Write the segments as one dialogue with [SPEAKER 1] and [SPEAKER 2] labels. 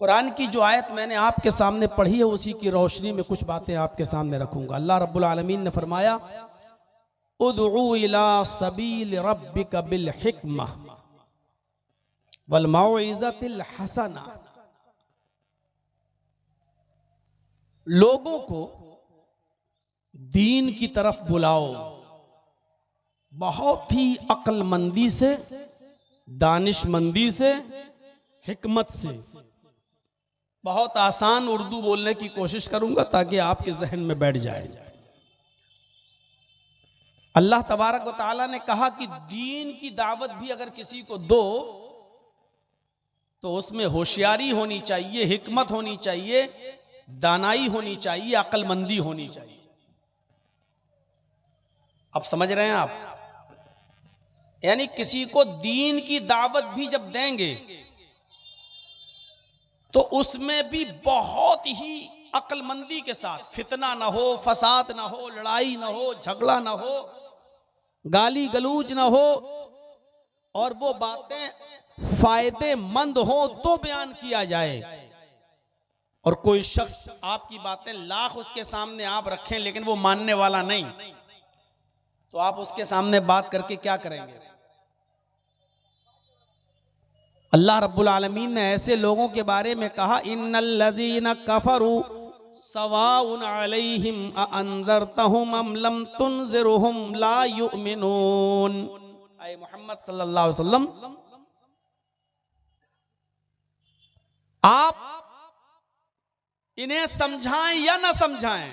[SPEAKER 1] कुरान की जो आयत मैंने आपके सामने पढ़ी है उसी की रोशनी में कुछ बातें आपके सामने रखूंगा। अल्लाह रब्बुल आलमीन ने फरमाया, उदउ इला सबील रब्बिका बिल हिक्मा वल मौइज़तिल हसना। लोगों को दीन की तरफ बुलाओ, बहुत ही अक्लमंदी से, दानिशमंदी से, हिकमत से। बहुत आसान उर्दू बोलने की कोशिश करूंगा ताकि आपके जहन में बैठ जाए। अल्लाह तबारक व तआला ने कहा कि दीन की दावत भी अगर किसी को दो तो उसमें होशियारी होनी चाहिए, हिकमत होनी चाहिए, दानाई होनी चाहिए, अक्लमंदी होनी चाहिए। अब समझ रहे हैं आप? यानी किसी को दीन की दावत भी जब देंगे तो उसमें भी बहुत ही अक्लमंदी के साथ, फितना ना हो, फसाद ना हो, लड़ाई ना हो, झगड़ा ना हो, गाली गलूज ना हो, और वो बातें फायदेमंद हो तो बयान किया जाए। और कोई शख्स आपकी बातें लाख उसके सामने आप रखें लेकिन वो मानने वाला नहीं, तो आप उसके सामने बात करके क्या करेंगे? अल्लाह रब्बुल आलमीन ने ऐसे लोगों के बारे में कहा, इन्नल्लज़ीना कफरू सवाउन अलैहिम अअंज़रतहुम अम लम तुनज़िरहुम ला युमिनून। आए मोहम्मद सल्लल्लाहु अलैहि वसल्लम, आप इन्हें समझाएं या ना समझाएं,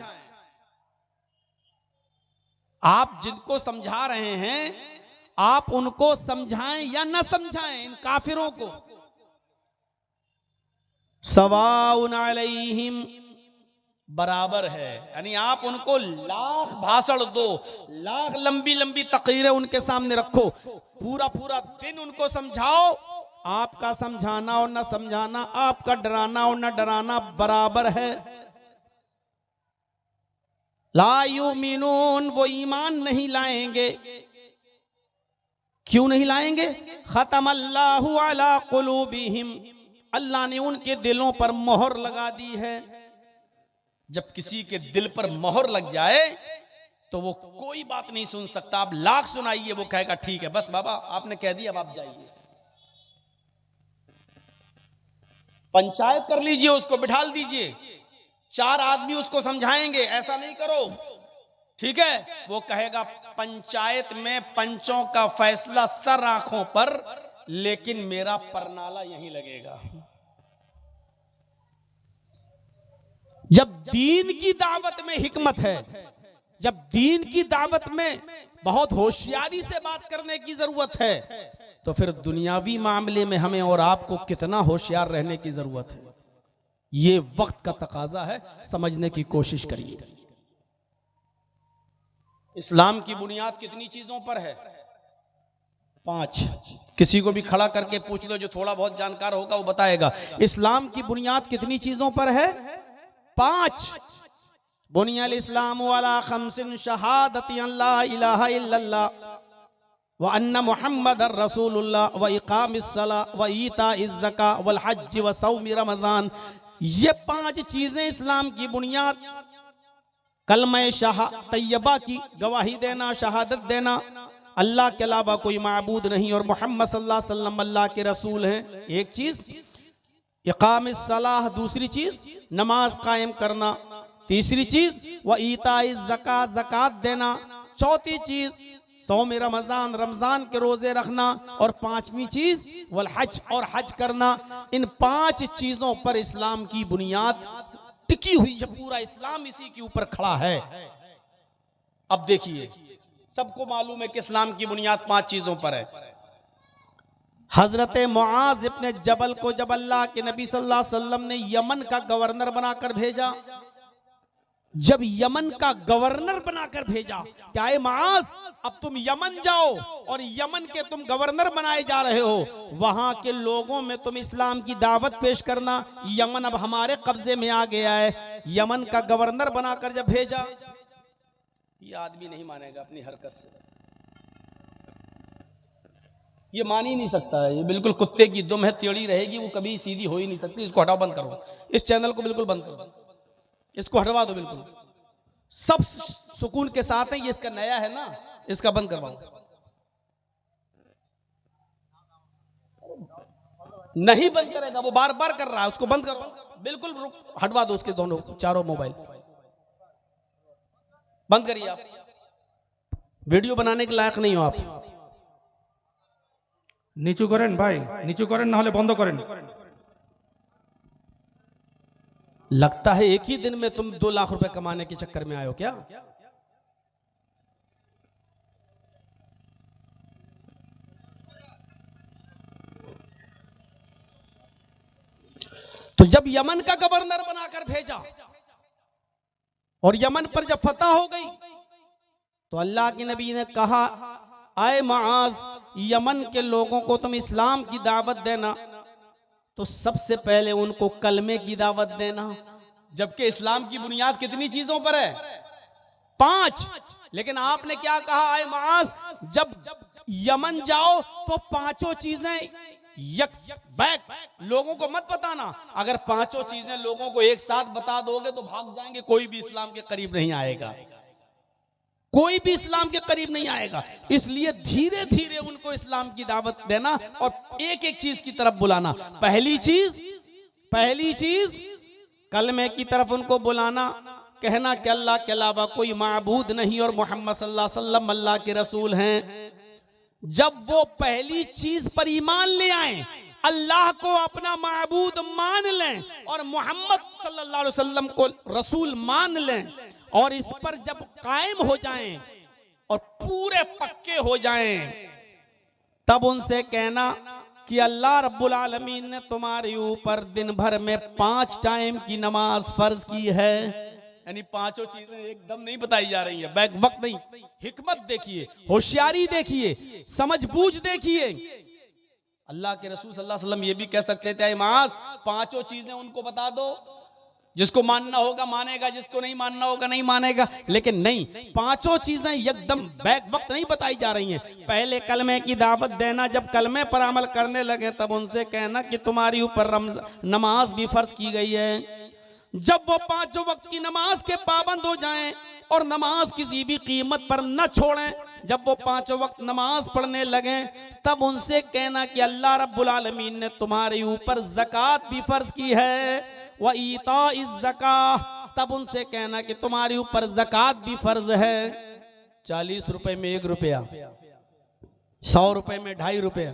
[SPEAKER 1] आप जिनको समझा रहे हैं आप उनको समझाएं या ना समझाएं, इन काफिरों को, सवाउन अलैहिम, बराबर है। यानी आप उनको लाख भाषण दो, लाख लंबी लंबी तकरीरें उनके सामने रखो, पूरा पूरा दिन उनको समझाओ, आपका समझाना और न समझाना, आपका डराना और न डराना बराबर है। ला युमिनून, वो ईमान नहीं लाएंगे। क्यों नहीं लाएंगे? खतमल्लाहु अला कुलूबिहिम, अल्लाह ने उनके दिलों पर मोहर लगा दी है। जब किसी के दिल पर मोहर लग जाए तो वो कोई बात नहीं सुन सकता। आप लाख सुनाइए, वो कहेगा ठीक है, बस बाबा आपने कह दिया, अब आप जाइए। पंचायत कर लीजिए, उसको बिठाल दीजिए, 4 आदमी उसको समझाएंगे, ऐसा नहीं करो, ठीक है, वो कहेगा पंचायत में पंचों का फैसला सर आंखों पर, लेकिन मेरा परनाला यहीं लगेगा। जब दीन की दावत में हिकमत है, जब दीन की दावत में बहुत होशियारी से बात करने की जरूरत है, तो फिर दुनियावी मामले में हमें और आपको कितना होशियार रहने की जरूरत है। ये वक्त का तकाजा है, समझने की कोशिश करिए। इस्लाम की बुनियाद कितनी चीजों पर है? 5। किसी को भी खड़ा करके पूछ लो, जो थोड़ा बहुत जानकार होगा वो बताएगा। इस्लाम की बुनियाद कितनी चीजों पर है? 5। बुनियल इस्लाम अला खम्सिन शहादती अल्ला इलाहा इल्लल्लाह व अन्ना मुहम्मदर रसूलुल्लाह व इकामिस सला व ईताइज ज़का वल हज्ज व सौम रमजान। ये 5 चीजें इस्लाम की बुनियाद। कलमा तैयबा की गवाही देना, शहादत देना अल्लाह के अलावा कोई माबूद नहीं और मोहम्मद सल्लल्लाहु अलैहि वसल्लम अल्लाह के रसूल हैं, एक चीज। इकामिस सलाह, दूसरी चीज नमाज कायम करना, तीसरी चीज व ईताइज ज़का, ज़कात देना, चौथी चीज सौम रमजान, रमजान के रोजे रखना, और 5वीं चीज वल हज, और हज करना। इन 5 चीजों पर इस्लाम की बुनियाद टिकी हुई है, पूरा इस्लाम इसी के ऊपर खड़ा है। अब देखिए, सबको मालूम है कि इस्लाम की बुनियाद 5 चीजों पर है। हजरत मुआज इब्ने जबल को जब अल्लाह के नबी सल्लल्लाहु अलैहि वसल्लम ने यमन का गवर्नर बनाकर भेजा, जब यमन का गवर्नर बनाकर भेजा, क्या है मुआज, अब तुम यमन जाओ और यमन के तुम गवर्नर बनाए जा रहे हो, वहां के लोगों में तुम इस्लाम की दावत पेश करना, यमन अब हमारे कब्जे में आ गया है। यमन का गवर्नर बनाकर जब भेजा, ये आदमी नहीं मानेगा अपनी हरकत से, ये मान ही नहीं सकता है, ये बिल्कुल कुत्ते की दुम है, टेढ़ी रहेगी, वो कभी सीधी हो ही नहीं सकती। इसको हटाओ, बंद करो, इस चैनल को बिल्कुल बंद करो, इसको हटवा दो बिल्कुल। सब सुकून के साथ है, ये इसका नया है ना, इसका बंद करवाओ। नहीं बंद करेगा, वो बार बार कर रहा है, उसको बंद करो बिल्कुल, हटवा दो उसके दोनों चारों मोबाइल, बंद करिए। आप वीडियो बनाने के लायक नहीं हो आप।
[SPEAKER 2] नीचू करें भाई, नीचू करें, ना होले बंद करें।
[SPEAKER 1] लगता है एक ही दिन में तुम 2 लाख रुपए कमाने के चक्कर में आए हो क्या? तो जब यमन का गवर्नर बनाकर भेजा और यमन पर जब फतह हो गई तो अल्लाह के नबी ने कहा, आए मुआज, यमन के लोगों को तुम इस्लाम की दावत देना तो सबसे पहले उनको कलमे की दावत देना। जबकि इस्लाम की बुनियाद कितनी चीजों पर है? 5। लेकिन आपने क्या कहा, आए मुआज, जब यमन जाओ तो 5 चीजें बैक लोगों को मत बताना। अगर 5 चीजें लोगों को एक साथ बता दोगे तो भाग जाएंगे, कोई भी इस्लाम के करीब नहीं आएगा, कोई भी इस्लाम के करीब नहीं आएगा। इसलिए धीरे धीरे उनको इस्लाम की दावत देना और एक एक चीज की तरफ बुलाना। पहली चीज कलमे की तरफ उनको बुलाना, कहना कि अल्लाह के अलावा कोई माबूद नहीं और मोहम्मद सल्लल्लाहु अलैहि वसल्लम अल्लाह के रसूल हैं। जब वो पहली चीज पर ईमान ले आए, अल्लाह को अपना माबूद मान लें और मोहम्मद सल्लल्लाहु अलैहि वसल्लम को रसूल मान लें और इस पर जब कायम हो जाएं और पूरे पक्के हो जाएं, तब उनसे कहना कि अल्लाह रब्बुल आलमीन ने तुम्हारे ऊपर दिन भर में 5 टाइम की नमाज फर्ज की है। यानी 5 चीजें एकदम नहीं बताई जा रही है, बैक वक्त नहीं। हिकमत देखिए, होशियारी देखिए, समझबूझ देखिए। अल्लाह के रसूल सल्लल्लाहु अलैहि वसल्लम ये भी कह सकते थे, मास 5 चीजें उनको बता दो, जिसको मानना होगा मानेगा, जिसको नहीं मानना होगा नहीं मानेगा। लेकिन नहीं, 5 चीजें एकदम बैक वक्त नहीं बताई जा रही हैं। पहले कलमे की दावत देना, जब कलमे पर अमल करने लगे तब उनसे कहना कि तुम्हारी ऊपर नमाज भी फर्ज की गई है। जब वो 5 वक्त की नमाज के पाबंद हो जाएं और नमाज किसी भी कीमत पर न छोड़ें, जब वो 5 वक्त नमाज पढ़ने लगे तब उनसे कहना कि अल्लाह रब्बुल आलमीन ने तुम्हारे ऊपर ज़कात भी फर्ज की है, व ईताइज़ ज़कात, तब उनसे कहना कि तुम्हारे ऊपर ज़कात भी फर्ज है। 40 रुपए में 1 रुपया, 100 रुपए में 2.5 रुपया,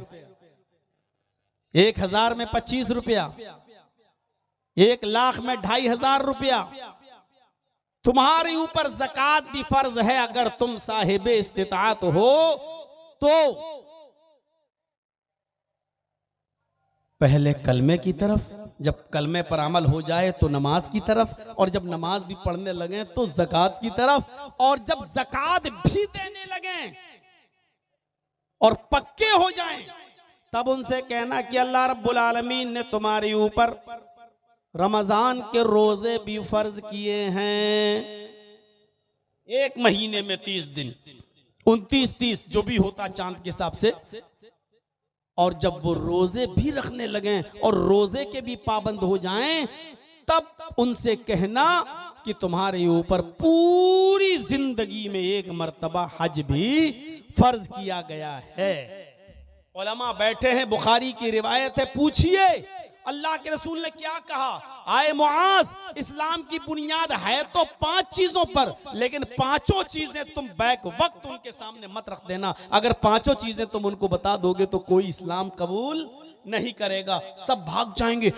[SPEAKER 1] 1000 में 25 रुपया, 1 लाख में 2500 रुपया। तुम्हारे ऊपर ज़कात भी फर्ज है अगर तुम साहिब इस्तिताअत हो तो। पहले कलमे की तरफ, जब कलमे पर अमल हो जाए तो नमाज की तरफ, और जब नमाज भी पढ़ने लगे तो ज़कात की तरफ, और जब ज़कात भी देने लगे और पक्के हो जाएं तब उनसे कहना कि अल्लाह रब्बुल आलमीन ने तुम्हारे ऊपर रमजान के रोजे भी फर्ज किए हैं। 1 महीने में 30 दिन, 29-30 जो भी होता चांद के हिसाब से। और जब वो रोजे भी रखने लगे और रोजे के भी पाबंद हो जाएं तब उनसे कहना कि तुम्हारे ऊपर पूरी जिंदगी में 1 मर्तबा हज भी फर्ज किया गया है। उलमा बैठे हैं, बुखारी की रिवायत है, पूछिए अल्लाह के रसूल ने क्या कहा। आए मुआज, इस्लाम की बुनियाद है तो 5 चीजों पर, लेकिन 5 चीजें तुम बैक वक्त उनके सामने मत रख देना। अगर 5 चीजें तुम उनको बता दोगे तो कोई इस्लाम कबूल नहीं करेगा, सब भाग जाएंगे।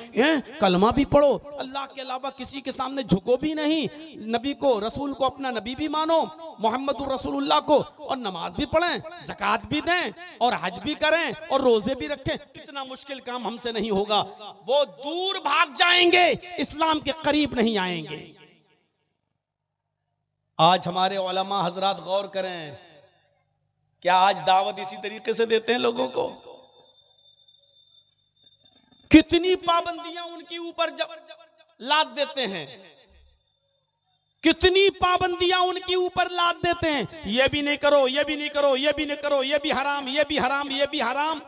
[SPEAKER 1] कलमा भी पढ़ो, अल्लाह के अलावा किसी के सामने झुको भी नहीं, नबी को रसूल को अपना नबी भी मानो, मोहम्मदुर रसूलुल्लाह को, और नमाज भी पढ़ें, ज़कात भी दें और हज भी करें और रोजे भी रखें। इतना मुश्किल काम हमसे नहीं होगा। वो दूर भाग जाएंगे, इस्लाम के करीब नहीं आएंगे। आज हमारे उलमा हजरात गौर करें, क्या आज दावत इसी तरीके से देते हैं लोगों को? कितनी पाबंदियां उनके ऊपर लाद देते हैं, कितनी पाबंदियां उनके ऊपर लाद देते हैं, ये भी नहीं करो, ये भी नहीं करो, ये भी नहीं करो, ये भी हराम, ये भी हराम, ये भी हराम।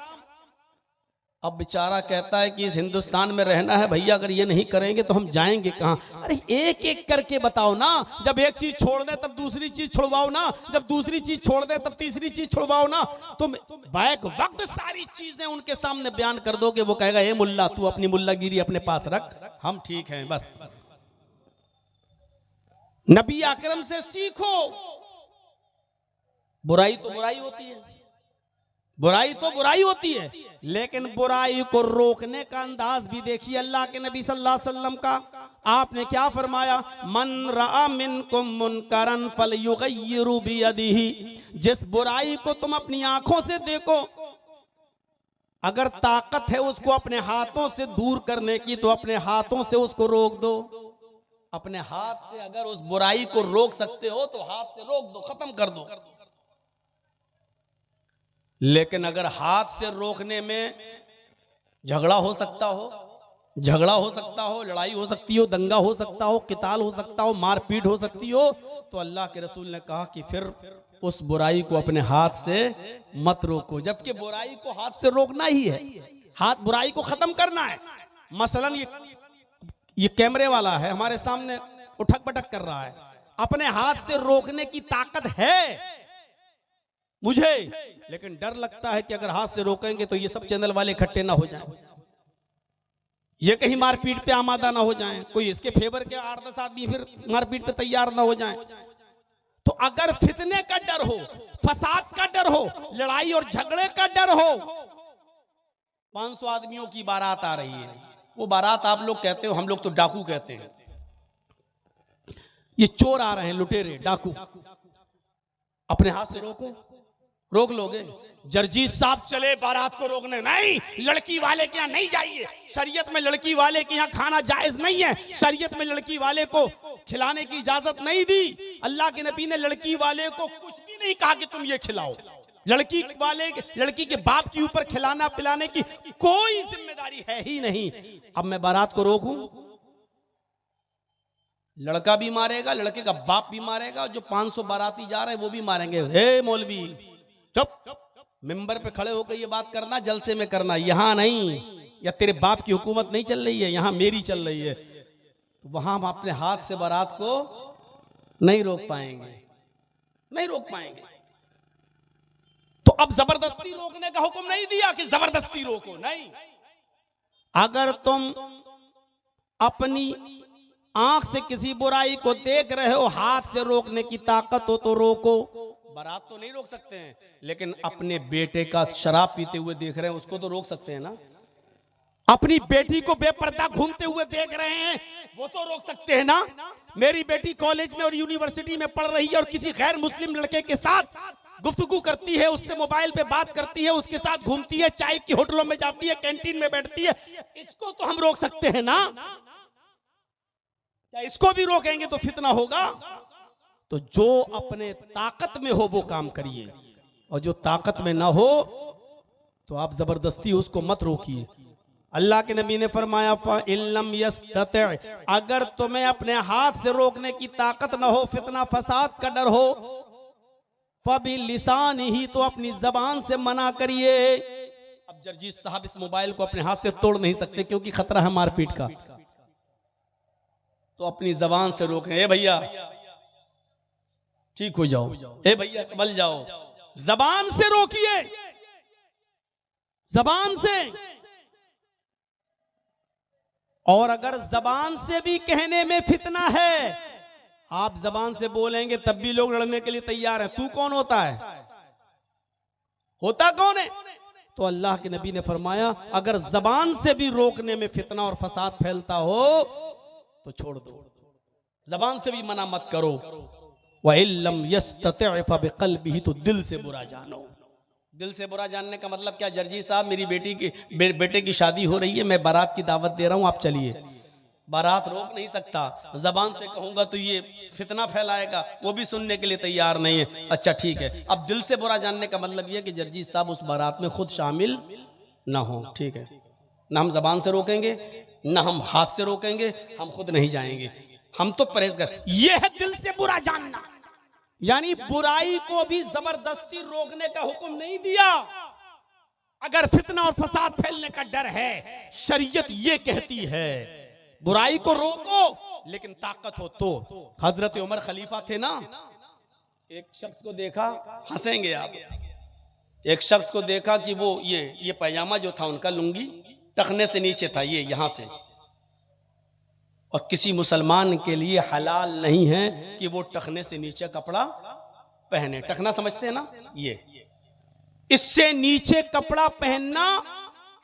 [SPEAKER 1] अब बेचारा कहता है कि इस हिंदुस्तान में रहना है भैया, अगर ये नहीं करेंगे तो हम जाएंगे कहां? अरे एक एक करके बताओ ना, जब एक चीज छोड़ दे तब दूसरी चीज छुड़वाओ ना, जब दूसरी चीज छोड़ दे तब तीसरी चीज छुड़वाओ ना। तुम बैक वक्त सारी चीजें उनके सामने बयान कर दोगे, वो कहेगा ए मुल्ला तू अपनी मुल्लागिरी अपने पास रख, हम ठीक हैं बस। नबी अकरम से सीखो। बुराई तो बुराई होती है, बुराई तो बुराई होती है, लेकिन बुराई को रोकने का अंदाज भी देखिए अल्लाह के नबी सल्लल्लाहु अलैहि वसल्लम का। आपने क्या फरमाया? मन रआ मिनकुम मुनकरन फलयुगय्यिरु बियदिही। जिस बुराई को तुम अपनी आंखों से देखो, अगर ताकत है उसको अपने हाथों से दूर करने की तो अपने हाथों से उसको रोक दो। अपने हाथ से अगर उस बुराई को रोक सकते हो तो हाथ से रोक दो, खत्म कर दो। लेकिन अगर हाथ से रोकने में झगड़ा हो सकता हो, झगड़ा हो सकता हो, लड़ाई हो सकती हो, दंगा हो सकता हो, किताल हो सकता हो, मारपीट हो सकती हो, तो अल्लाह के रसूल ने कहा कि फिर उस बुराई को अपने हाथ से मत रोको। जबकि बुराई को हाथ से रोकना ही है, हाथ बुराई को खत्म करना है। मसलन ये कैमरे वाला है हमारे सामने उठक पटक कर रहा है, अपने हाथ से रोकने की ताकत है मुझे, लेकिन डर लगता है कि अगर हाथ से रोकेंगे तो ये सब चैनल वाले इकट्ठे ना हो जाएं, ये कहीं मारपीट पे आमादा ना हो जाएं, कोई इसके फेवर के 8-10 आदमी फिर मारपीट पे तैयार ना हो जाएं। तो अगर फितने का डर हो, फसाद का डर हो, लड़ाई और झगड़े का डर हो, 500 आदमियों की बारात आ रही है, वो बारात आप लोग कहते हो, हम लोग तो डाकू कहते हैं, ये चोर आ रहे हैं, लुटेरे डाकू, अपने हाथ से रोको, रोक लोगे? जर्जीस साहब चले बारात को रोकने, नहीं, लड़की वाले के यहाँ नहीं जाइए, शरीयत में लड़की वाले के यहाँ खाना जायज नहीं है, शरीयत में लड़की वाले को खिलाने की इजाजत नहीं दी, अल्लाह के नबी ने लड़की वाले को कुछ भी नहीं कहा कि तुम ये खिलाओ। लड़की के बाप के ऊपर खिलाना पिलाने की कोई जिम्मेदारी है ही नहीं। अब मैं बारात को रोकूं? लड़का भी मारेगा, लड़के का बाप भी मारेगा, जो 500 बाराती जा रहे हैं वो भी मारेंगे। हे मौलवी चुप, मिंबर पे खड़े होकर ये बात करना, जलसे में करना, यहां नहीं, या तेरे बाप की हुकूमत नहीं चल रही है, यहां मेरी चल रही है। तो वहां हम अपने हाथ से बारात को नहीं रोक पाएंगे, नहीं रोक पाएंगे। तो अब जबरदस्ती रोकने का हुक्म नहीं दिया कि जबरदस्ती रोको, नहीं। अगर तुम अपनी आंख से किसी बुराई को देख रहे हो, हाथ से रोकने की ताकत हो तो रोको। बारात तो नहीं रोक सकते हैं, लेकिन अपने बेटे का शराब पीते हुए देख रहे हैं, उसको तो रोक सकते हैं ना। अपनी बेटी को बेपर्दा घूमते हुए देख रहे हैं, वो तो रोक सकते हैं ना। मेरी बेटी कॉलेज में और यूनिवर्सिटी में पढ़ रही है और किसी गैर मुस्लिम लड़के के साथ गुफ्तगू करती है, उससे मोबाइल पे बात करती है, उसके साथ घूमती है, चाय की होटलों में जाती है, कैंटीन में बैठती है, इसको तो हम रोक सकते हैं ना। क्या इसको भी रोकेंगे तो फितना होगा? तो जो अपने ताकत में हो वो काम करिए, और जो ताकत में ना हो तो आप जबरदस्ती उसको मत रोकिए। अल्लाह के नबी ने फरमाया फ़इल्लम यस्तति, अगर तुम्हें अपने हाथ से रोकने की ताकत ना हो, फितना फसाद का डर हो, फ़बिलिसानिही, तो अपनी जबान से मना करिए। अब जर्जीस साहब इस मोबाइल को अपने हाथ से तोड़ नहीं सकते क्योंकि खतरा है मारपीट का, तो अपनी जबान से रोकें। ए भैया ठीक हो जाओ, ए भैया संभल जाओ, जबान से रोकिए, जबान से। और अगर जबान से भी कहने में फितना है, आप जबान से बोलेंगे तब भी लोग लड़ने के लिए तैयार हैं। तू कौन होता है? होता कौन है? तो अल्लाह के नबी ने फरमाया अगर जबान से भी रोकने में फितना और फसाद फैलता हो तो छोड़ दो, जबान से भी मना मत करो। वइल्लम यस्तति फबिक़ल्बिही, तो दिल से बुरा जानो। दिल से बुरा जानने का मतलब क्या? जर्जी साहब मेरी बेटे की शादी हो रही है, मैं बारात की दावत दे रहा हूं, आप चलिए। बारात रोक नहीं सकता, जबान से कहूंगा तो ये फितना फैलाएगा, वो भी सुनने के लिए तैयार नहीं है। अच्छा ठीक है, अब दिल से बुरा जानने का मतलब ये कि जर्जी साहब उस बारात में खुद शामिल ना हो, ठीक है। ना हम जबान से रोकेंगे, ना हम हाथ से रोकेंगे, हम खुद नहीं जाएंगे। हम तो परहेज कर, ये है दिल से बुरा जानना। यानी बुराई को भी जबरदस्ती रोकने का हुक्म नहीं दिया। अगर फितना और फसाद फैलने का डर है, शरीयत ये कहती है बुराई को रोको, लेकिन ताकत हो तो। हजरत उमर खलीफा थे ना, एक शख्स को देखा, हंसेंगे आप, एक शख्स को देखा कि वो ये पैजामा जो था उनका, लुंगी टखने से नीचे था, ये यहां से, और किसी मुसलमान के लिए हलाल नहीं है कि वो टखने से नीचे कपड़ा पहने। टखना समझते हैं ना, ये इससे नीचे कपड़ा पहनना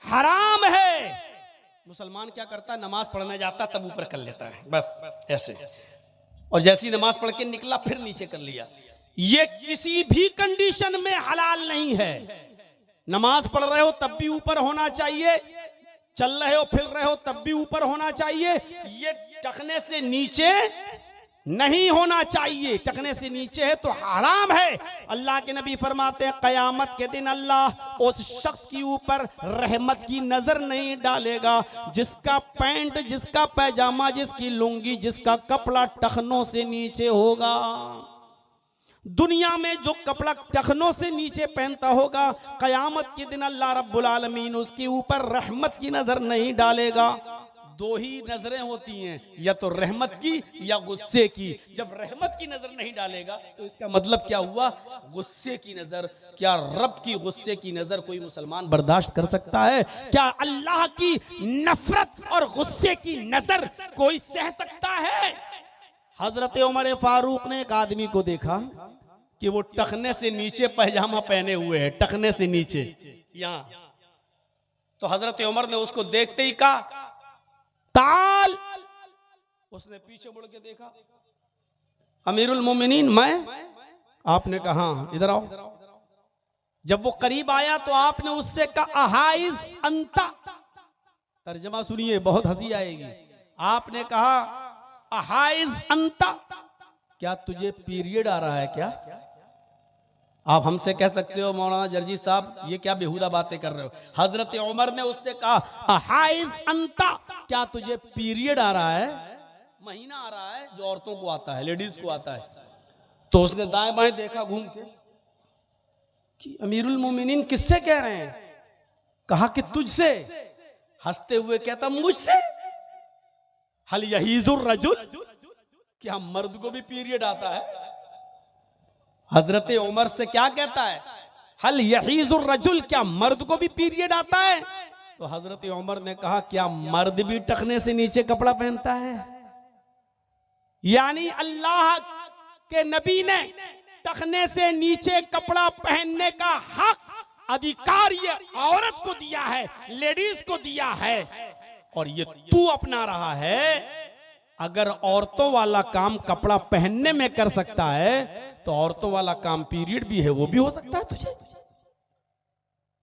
[SPEAKER 1] हराम है। मुसलमान क्या करता है, नमाज पढ़ने जाता तब ऊपर कर लेता है, बस ऐसे, और जैसी नमाज पढ़ के निकला फिर नीचे कर लिया। ये किसी भी कंडीशन में हलाल नहीं है। नमाज पढ़ रहे हो तब भी ऊपर होना चाहिए, चल रहे हो फिर रहे हो तब भी ऊपर होना चाहिए। ये टखने से नीचे नहीं होना चाहिए। टखने से नीचे है तो हराम है। अल्लाह के नबी फरमाते हैं कयामत के दिन अल्लाह उस शख्स के ऊपर रहमत की नजर नहीं डालेगा जिसका पैंट, जिसका पैजामा, जिसकी लुंगी, जिसका कपड़ा टखनों से नीचे होगा। दुनिया में जो कपड़ा टखनों से नीचे पहनता होगा, कयामत के दिन अल्लाह रब्बुल आलमीन उसके ऊपर रहमत की नजर नहीं डालेगा। दो ही नजरें होती हैं, या तो रहमत की या गुस्से की। जब रहमत की नजर नहीं डालेगा तो इसका मतलब क्या हुआ, गुस्से की नजर। क्या रब की गुस्से की नजर कोई मुसलमान बर्दाश्त कर सकता है? क्या अल्लाह की नफरत और गुस्से की नजर कोई सह सकता है? हजरत उमर फारूक ने एक आदमी को देखा कि वो टखने से नीचे पैजामा पहने हुए है, टखने से नीचे यहां। तो हजरत उमर ने उसको देखते ही कहा ताल। उसने पीछे मुड़ के देखा, अमीरुल मोमिनीन मैं? आपने कहा इधर आओ। जब वो करीब आया तो आपने उससे कहा अहाइज अंता। तर्जमा सुनिए, बहुत हंसी आएगी। आपने कहा अहाइज अंता, क्या तुझे पीरियड आ रहा है क्या? आप हमसे कह सकते हो मौलाना जर्जी साहब ये क्या बेहुदा बातें कर रहे हो। हजरत उमर ने उससे कहा अहाइज अंता, क्या तुझे पीरियड आ रहा है? महीना आ रहा है जो औरतों को आता है, लेडीज को आता है। तो उसने दाएं बाएं देखा घूम के कि अमीरुल मोमिनीन किससे कह रहे हैं? कहा कि तुझसे। हंसते हुए कहता मुझसे? हल यहीजुर रजुल, क्या मर्द को भी पीरियड आता है? हजरत उमर से क्या कहता है, हल यहीजुर रजुल, क्या मर्द को भी पीरियड आता है? तो हजरत उमर ने कहा क्या मर्द भी टखने से नीचे कपड़ा पहनता है? यानी अल्लाह के नबी ने टखने से नीचे कपड़ा पहनने का हक, अधिकार ये औरत को दिया है, लेडीज को दिया है, और ये तू अपना रहा है। अगर औरतों वाला काम कपड़ा पहनने में कर सकता है तो औरतों वाला काम पीरियड भी है, वो भी हो सकता है तुझे।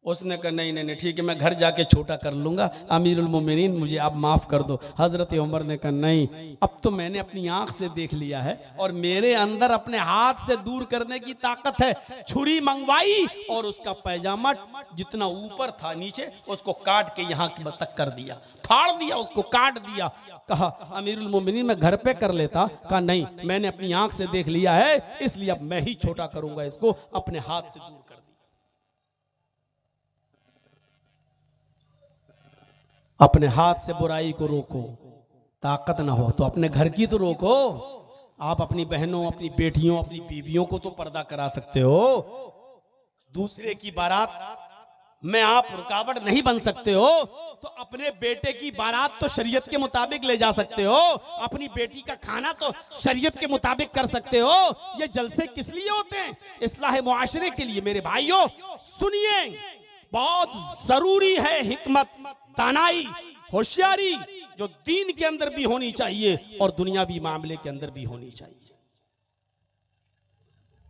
[SPEAKER 1] उसने कहा नहीं नहीं नहीं ठीक है, मैं घर जाके छोटा कर लूंगा, अमीरुल मोमिनीन मुझे आप माफ कर दो। हजरत उमर ने कहा नहीं, अब तो मैंने अपनी आंख से देख लिया है और मेरे अंदर अपने हाथ से दूर करने की ताकत है। छुरी मंगवाई और उसका पैजामा जितना ऊपर था नीचे उसको काट के यहाँ तक कर दिया, फाड़ दिया, उसको काट दिया। कहा अमीरुल मोमिनीन मैं घर पे कर लेता। कहा नहीं, मैंने अपनी आंख से देख लिया है, इसलिए अब मैं ही छोटा करूंगा इसको। अपने हाथ से दूर कर दिया। अपने हाथ से बुराई को रोको। ताकत ना हो तो अपने घर की तो रोको। आप अपनी बहनों, अपनी बेटियों, अपनी बीवियों को तो पर्दा करा सकते हो, दूसरे की बारात में आप रुकावट नहीं बन सकते हो। तो अपने बेटे की बारात तो शरीयत के मुताबिक ले जा सकते हो, अपनी बेटी का खाना तो शरीयत के मुताबिक कर सकते हो। ये जलसे किस लिए होते हैं? इस्लाह मुआशरे के लिए। मेरे भाइयों सुनिए, बहुत जरूरी है हिकमत, दानाई, होशियारी जो दीन के अंदर भी होनी चाहिए और दुनियावी मामले के अंदर भी होनी चाहिए।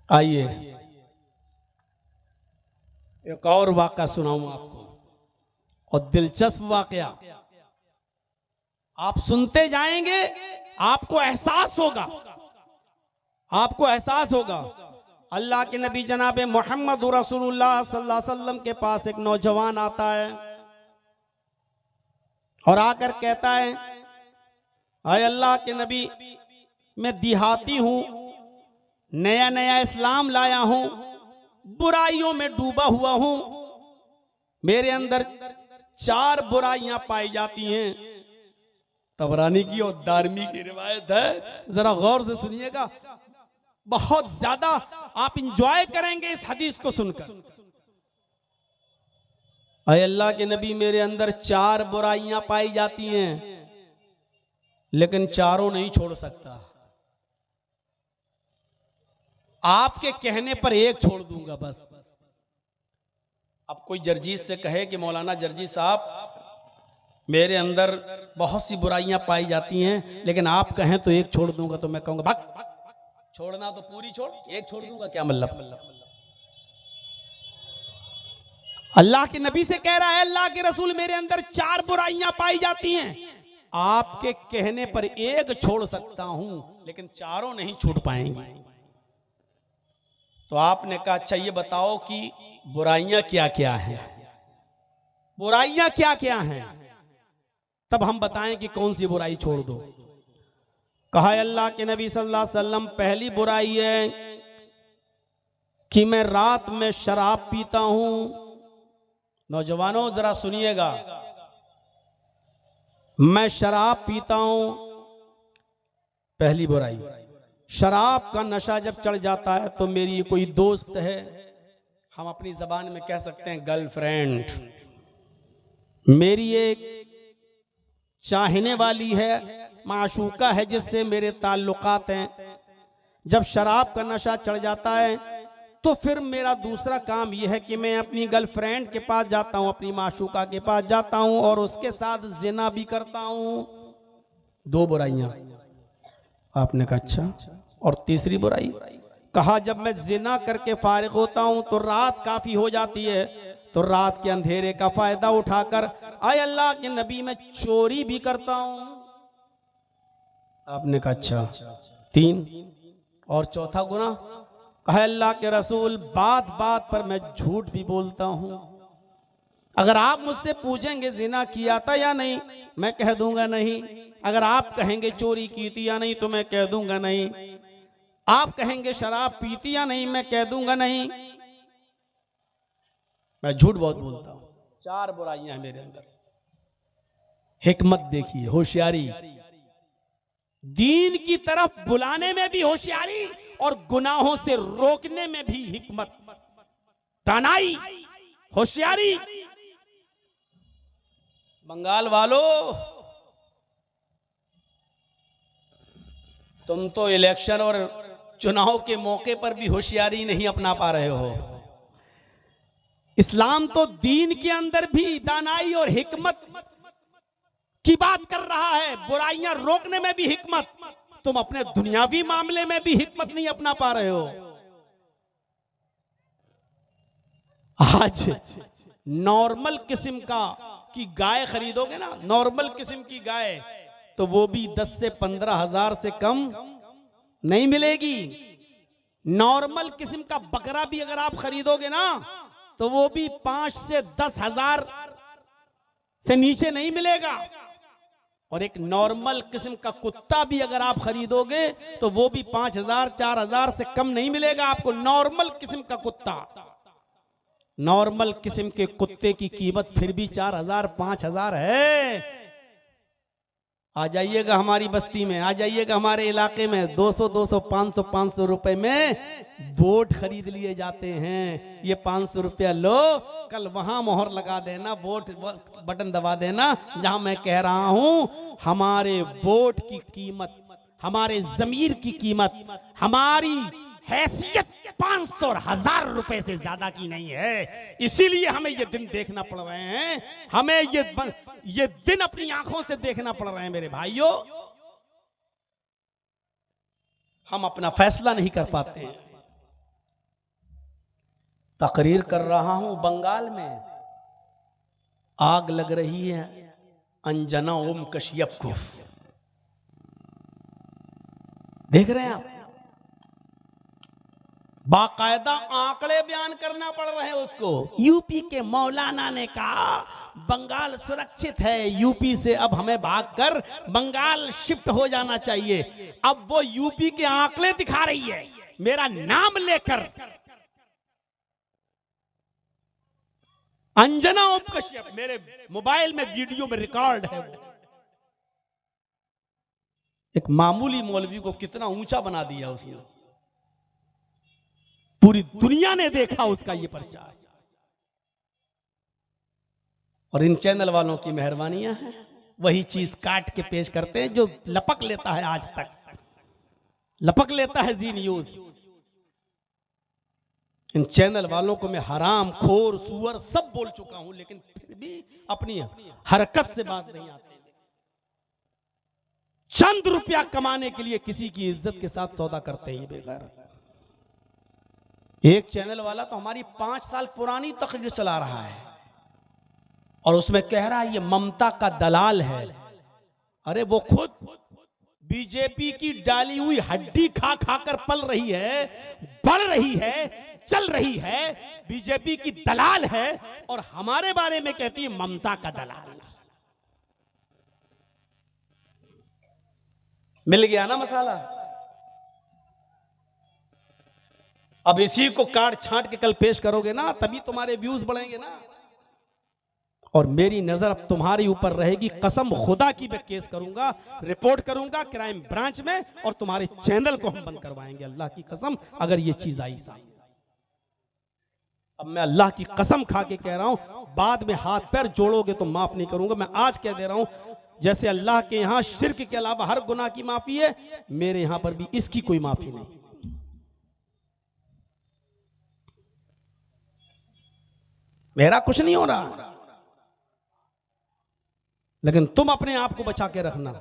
[SPEAKER 1] आइए एक और वाक़या सुनाऊं आपको, और दिलचस्प वाक़या। आप सुनते जाएंगे, आपको एहसास होगा, आपको एहसास होगा। अल्लाह के नबी जनाब मोहम्मद रसूलुल्लाह सल्लल्लाहु अलैहि वसल्लम के पास एक नौजवान आता है और आकर कहता है, आए अल्लाह के नबी, मैं देहाती हूं, नया नया इस्लाम लाया हूं, बुराइयों में डूबा हुआ हूं, मेरे अंदर 4 बुराइयां पाई जाती हैं। तबरानी की और दारमी की रिवायत है, जरा गौर से सुनिएगा, बहुत ज्यादा आप इंजॉय करेंगे इस हदीस को सुनकर। अय अल्लाह के नबी, मेरे अंदर 4 बुराइयां पाई जाती हैं, लेकिन चारों नहीं छोड़ सकता। आपके कहने पर एक छोड़ दूंगा बस। अब कोई जर्जीस से कहे कि मौलाना जर्जीस साहब, मेरे अंदर बहुत सी बुराइयां पाई जाती हैं, लेकिन आप कहें तो एक छोड़ दूंगा, तो मैं कहूंगा भाग, छोड़ना तो पूरी छोड़, एक छोड़ दूंगा क्या मतलब? अल्लाह के नबी से कह रहा है, अल्लाह के रसूल, मेरे अंदर 4 बुराइयां पाई जाती हैं, आपके कहने पर एक छोड़ सकता हूं, लेकिन चारों नहीं छूट पाएंगी। तो आपने कहा, अच्छा ये बताओ कि बुराइयां क्या क्या हैं, बुराइयां क्या क्या हैं, तब हम बताएं कि कौन सी बुराई छोड़ दो। कहा अल्लाह के नबी सल्लल्लाहु अलैहि वसल्लम, पहली बुराई है कि मैं रात में शराब पीता हूं। नौजवानों जरा सुनिएगा, मैं शराब पीता हूं, पहली बुराई। शराब का नशा जब चढ़ जाता है तो मेरी कोई दोस्त है, हम अपनी जबान में कह सकते हैं गर्लफ्रेंड, मेरी एक चाहने वाली है, माशूका है, जिससे मेरे ताल्लुकात हैं। जब शराब का नशा चढ़ जाता है तो फिर मेरा दूसरा काम यह है कि मैं अपनी गर्लफ्रेंड के पास जाता हूं, अपनी माशूका के पास जाता हूं और उसके साथ जिना भी करता हूं। 2 बुराइयां। आपने कहा अच्छा, और तीसरी बुराई? कहा जब मैं जिना करके फारिग होता हूं तो रात काफी हो जाती है, तो रात के अंधेरे का फायदा उठाकर आय अल्लाह के नबी मैं चोरी भी करता हूं। आपने कहा अच्छा, 3, और चौथा गुनाह? कहा अल्लाह के रसूल, बात बात पर मैं झूठ भी बोलता हूं। अगर आप मुझसे पूछेंगे जिना किया था या नहीं, मैं कह दूंगा नहीं। अगर आप कहेंगे चोरी की थी या नहीं, तो मैं कह दूंगा नहीं। आप कहेंगे शराब पीती या नहीं, मैं कह दूंगा नहीं। मैं झूठ बहुत बोलता हूं। 4 बुराइयां हैं मेरे अंदर। हिकमत देखिए, होशियारी, दीन की तरफ बुलाने में भी होशियारी और गुनाहों से रोकने में भी हिकमत, दानाई, होशियारी। बंगाल वालों, तुम तो इलेक्शन और चुनाव के मौके पर भी होशियारी नहीं अपना पा रहे हो। इस्लाम तो दीन के अंदर भी दानाई और हिकमत की बात कर रहा है, बुराइयां रोकने में भी हिकमत। तुम अपने दुनियावी मामले में भी हिकमत नहीं अपना पा रहे हो। आज नॉर्मल किस्म की गाय खरीदोगे ना, नॉर्मल किस्म की गाय, तो वो भी 10 से 15 हजार से कम नहीं मिलेगी। नॉर्मल किस्म का बकरा भी अगर आप खरीदोगे ना, तो वो भी 5 से 10 हजार से नीचे नहीं मिलेगा। और एक नॉर्मल किस्म का कुत्ता भी अगर आप खरीदोगे तो वो भी 5000 4000 से कम नहीं मिलेगा आपको। नॉर्मल किस्म का कुत्ता, नॉर्मल किस्म के कुत्ते की कीमत फिर भी 4000 5000 है। आ जाइएगा हमारी बस्ती में, आ जाइएगा हमारे इलाके में, 200 200 500 500 रुपए में वोट खरीद लिए जाते हैं। ये 500 रुपया लो, कल वहां मोहर लगा देना, वोट बटन दबा देना जहां मैं कह रहा हूं। हमारे वोट की कीमत, हमारे जमीर की कीमत, हमारी हैसियत 500 और 1000 रुपए से ज्यादा की नहीं है। इसीलिए हमें ये दिन देखना पड़ रहे हैं, हमें ये दिन अपनी आंखों से देखना पड़ रहे हैं मेरे भाइयों। हम अपना फैसला नहीं कर पाते हैं। तकरीर कर रहा हूं, बंगाल में आग लग रही है अंजना ओम कश्यप को, देख रहे हैं आप? बाकायदा आंकड़े बयान करना पड़ रहे हैं उसको। यूपी के मौलाना ने कहा बंगाल सुरक्षित है, यूपी से अब हमें भागकर बंगाल शिफ्ट हो जाना चाहिए। अब वो यूपी के आंकड़े दिखा रही है मेरा नाम लेकर। अंजना ओम कश्यप, मेरे मोबाइल में वीडियो में रिकॉर्ड है वो। एक मामूली मौलवी को कितना ऊंचा बना दिया उसने। पूरी दुनिया ने देखा उसका ये प्रचार। और इन चैनल वालों की मेहरबानियां हैं, वही चीज काट के पेश करते हैं जो लपक लेता है, आज तक लपक लेता है जी न्यूज। इन चैनल वालों को मैं हराम खोर सुअर सब बोल चुका हूं, लेकिन फिर भी अपनी हरकत से बाज नहीं आते। चंद रुपया कमाने के लिए किसी की इज्जत के साथ सौदा करते हैं ये बेगैरत। एक चैनल वाला तो हमारी 5 साल पुरानी तकरीर चला रहा है और उसमें कह रहा है ये ममता का दलाल है। अरे वो खुद बीजेपी की डाली हुई हड्डी खा खाकर पल रही है, बढ़ रही है, चल रही है, बीजेपी की दलाल है और हमारे बारे में कहती है ममता का दलाल। मिल गया ना मसाला। अब इसी को काट छांट के कल पेश करोगे ना, तभी तुम्हारे व्यूज बढ़ेंगे ना। और मेरी नजर अब तुम्हारे ऊपर रहेगी, कसम खुदा की मैं केस करूंगा, रिपोर्ट करूंगा क्राइम ब्रांच में और तुम्हारे चैनल को हम बंद करवाएंगे, अल्लाह की कसम, अगर ये चीज आई सामने। अब मैं अल्लाह की कसम खा के कह रहा हूं, बाद में हाथ पैर जोड़ोगे तो माफ नहीं करूंगा। मैं आज कह दे रहा हूं, जैसे अल्लाह के यहां शिर्क के अलावा हर गुनाह की माफी है, मेरे यहां पर भी इसकी कोई माफी नहीं। मेरा कुछ नहीं हो रहा, लेकिन तुम अपने आप को बचा के रखना।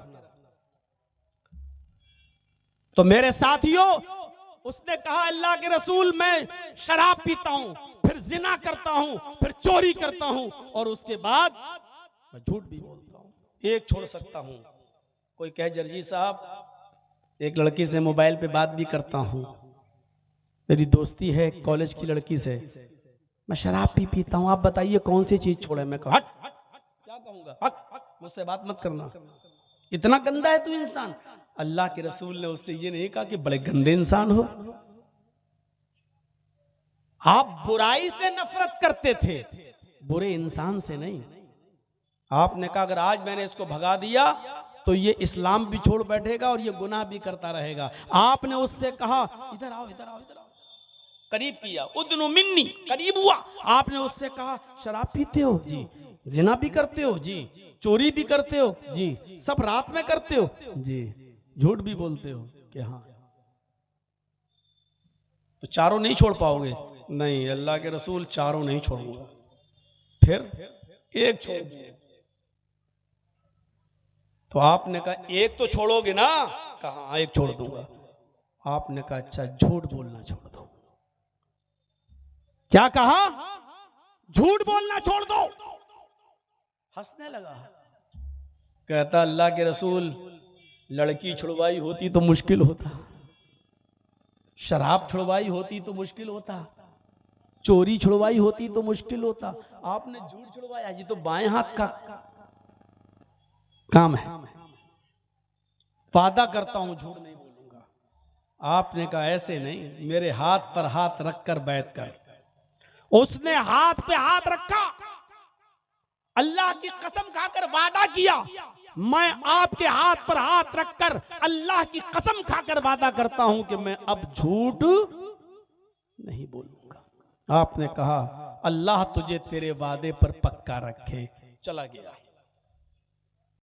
[SPEAKER 1] तो मेरे साथियों, उसने कहा अल्लाह के रसूल मैं शराब पीता हूं, फिर जिना करता हूं, फिर चोरी करता हूं और उसके बाद मैं झूठ भी बोलता हूं, एक छोड़ सकता हूं। कोई कहे जर्जी साहब एक लड़की से मोबाइल पे बात भी करता हूं, मेरी दोस्ती है कॉलेज की लड़की से, मैं शराब भी पीता हूं, आप बताइए कौन सी चीज छोड़े। मैं कहा हट, क्या कहूंगा, हट, मुझसे बात मत करना, इतना गंदा है तू इंसान। अल्लाह के रसूल ने उससे ये नहीं कहा कि बड़े गंदे इंसान हो। आप बुराई से नफरत करते थे, बुरे इंसान से नहीं। आपने कहा अगर आज मैंने इसको भगा दिया तो ये इस्लाम भी छोड़ बैठेगा और ये गुनाह भी करता रहेगा। आपने उससे कहा इधर आओ, इधर आओ, इधर आओ, करीब किया, उदनु मिन्नी, करीब हुआ। आपने उससे कहा शराब पीते हो जी, जिना भी करते हो जी, चोरी भी करते हो जी, सब रात में करते हो जी, झूठ भी बोलते हो कि हाँ, तो चारों नहीं छोड़ पाओगे। नहीं, अल्लाह के रसूल चारों नहीं छोड़ूंगा, फिर एक छोड़ दिए। तो आपने कहा एक तो छोड़ोगे ना, कहा एक छोड़ दूंगा। आपने कहा अच्छा झूठ बोलना छोड़ दो। क्या कहा? झूठ बोलना छोड़ दो। हंसने लगा, कहता अल्लाह के रसूल लड़की छुड़वाई होती तो मुश्किल होता, शराब छुड़वाई होती तो मुश्किल होता, चोरी छुड़वाई होती तो मुश्किल होता, आपने झूठ छुड़वाया, ये तो बाएं हाथ का काम है। वादा करता हूं झूठ नहीं बोलूंगा। आपने कहा ऐसे नहीं, मेरे हाथ पर हाथ रखकर बैठ कर। उसने हाथ पे हाथ रखा, अल्लाह की कसम खाकर वादा किया, मैं आपके हाथ पर हाथ रखकर अल्लाह की कसम खाकर वादा करता हूं कि मैं अब झूठ नहीं बोलूंगा। आपने कहा अल्लाह तुझे तेरे वादे पर पक्का रखे। चला गया।